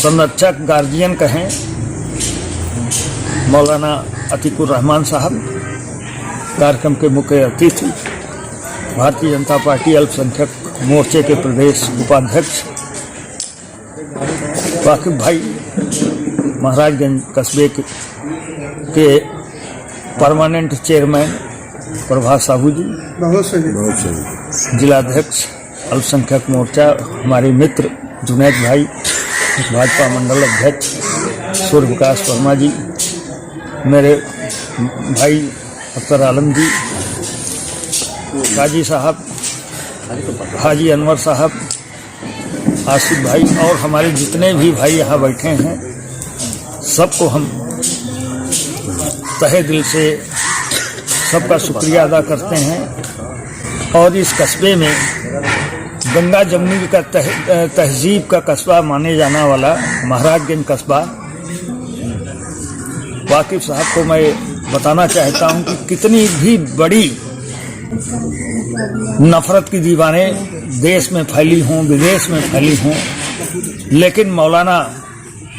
संरक्षक गार्जियन कहें मौलाना अतीकुर रहमान साहब, कार्यक्रम के मुख्य अतिथि भारतीय जनता पार्टी अल्पसंख्यक मोर्चे के प्रदेश उपाध्यक्ष वाकिफ भाई, महाराजगंज कस्बे के परमानेंट चेयरमैन प्रभास साहू जी, जिलाध्यक्ष अल्पसंख्यक मोर्चा हमारे मित्र जुनैद भाई, भाजपा मंडल अध्यक्ष सूर्य विकास वर्मा जी, मेरे भाई अख्तर आलम जी, काजी साहब, हाजी अनवर साहब, आसिफ भाई और हमारे जितने भी भाई यहाँ बैठे हैं, सबको हम तहे दिल से सबका शुक्रिया अदा करते हैं। और इस कस्बे में गंगा जमुनी का तहजीब का कस्बा माने जाने वाला महाराजगंज कस्बा, वाकिफ साहब को मैं बताना चाहता हूं कि कितनी भी बड़ी नफरत की दीवारें देश में फैली हों, विदेश में फैली हों, लेकिन मौलाना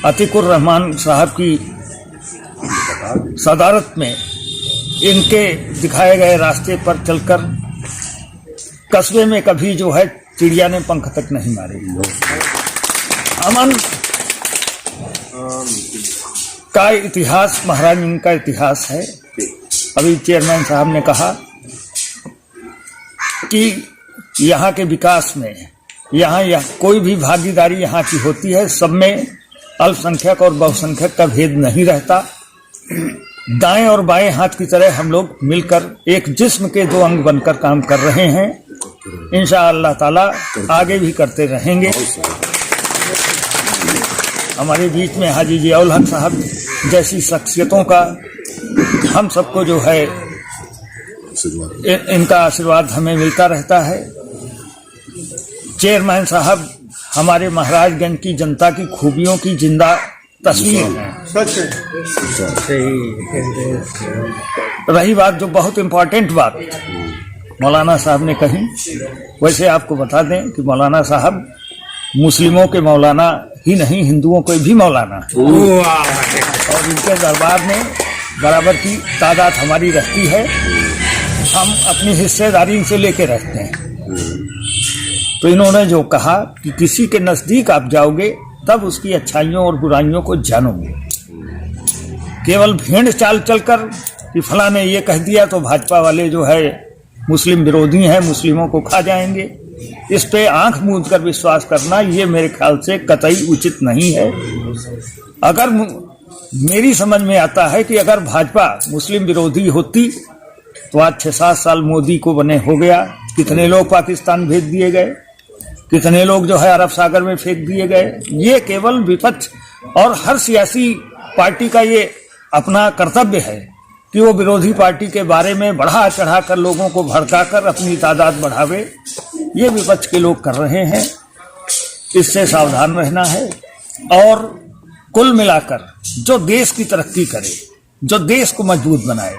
अतीकुर रहमान साहब की सदारत में इनके दिखाए गए रास्ते पर चलकर कस्बे में कभी जो है चिड़िया ने पंख तक नहीं मारे। अमन का इतिहास महाराज का इतिहास है। अभी चेयरमैन साहब ने कहा कि यहाँ के विकास में यहाँ कोई भी भागीदारी यहाँ की होती है, सब में अल्पसंख्यक और बहुसंख्यक का भेद नहीं रहता। दाएं और बाएं हाथ की तरह हम लोग मिलकर एक जिस्म के दो अंग बनकर काम कर रहे हैं। इंशाअल्लाह ताला आगे भी करते रहेंगे। हमारे बीच में हाजी जियाउल हक साहब जैसी शख्सियतों का हम सबको जो है इनका आशीर्वाद हमें मिलता रहता है। चेयरमैन साहब हमारे महाराजगंज की जनता की खूबियों की जिंदा तस्वीर है। रही बात जो बहुत इम्पोर्टेंट बात मौलाना साहब ने कही, वैसे आपको बता दें कि मौलाना साहब मुस्लिमों के मौलाना ही नहीं, हिंदुओं के भी मौलाना और इनके दरबार में बराबर की तादाद हमारी रहती है। हम अपनी हिस्सेदारी इनसे लेके रहते हैं। तो इन्होंने जो कहा कि किसी के नजदीक आप जाओगे तब उसकी अच्छाइयों और बुराइयों को जानोगे। केवल भेड़ चाल चलकर कि फलां ने ये कह दिया तो भाजपा वाले जो है मुस्लिम विरोधी हैं, मुस्लिमों को खा जाएंगे, इस पे आंख मूंद कर विश्वास करना ये मेरे ख्याल से कतई उचित नहीं है। अगर मेरी समझ में आता है कि अगर भाजपा मुस्लिम विरोधी होती तो आज 6-7 साल मोदी को बने हो गया। कितने लोग पाकिस्तान भेज दिए गए, कितने लोग जो है अरब सागर में फेंक दिए गए। ये केवल विपक्ष और हर सियासी पार्टी का ये अपना कर्तव्य है कि वो विरोधी पार्टी के बारे में बढ़ा चढ़ा कर लोगों को भड़काकर अपनी तादाद बढ़ावे। ये विपक्ष के लोग कर रहे हैं, इससे सावधान रहना है। और कुल मिलाकर जो देश की तरक्की करे, जो देश को मजबूत बनाए,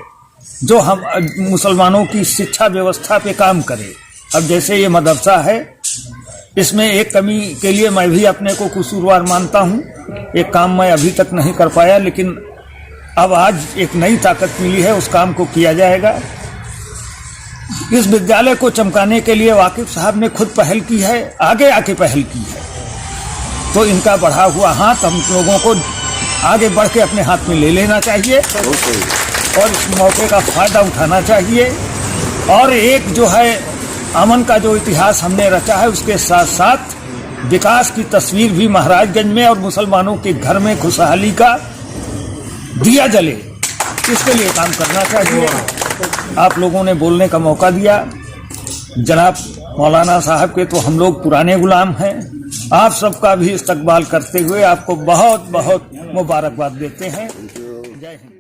जो हम मुसलमानों की शिक्षा व्यवस्था पे काम करे। अब जैसे ये मदरसा है, इसमें एक कमी के लिए मैं भी अपने को कसूरवार मानता हूँ। एक काम मैं अभी तक नहीं कर पाया, लेकिन अब आज एक नई ताकत मिली है, उस काम को किया जाएगा। इस विद्यालय को चमकाने के लिए वाकिफ साहब ने खुद पहल की है, आगे आके पहल की है। तो इनका बढ़ा हुआ हाथ हम लोगों को आगे बढ़ के अपने हाथ में ले लेना चाहिए और इस मौके का फायदा उठाना चाहिए। और एक जो है अमन का जो इतिहास हमने रचा है, उसके साथ साथ विकास की तस्वीर भी महाराजगंज में और मुसलमानों के घर में खुशहाली का दिया जले, इसके लिए काम करना चाहिए। आप लोगों ने बोलने का मौका दिया। जनाब मौलाना साहब के तो हम लोग पुराने गुलाम हैं। आप सबका भी इस्तकबाल करते हुए आपको बहुत बहुत मुबारकबाद देते हैं। जय हिंद।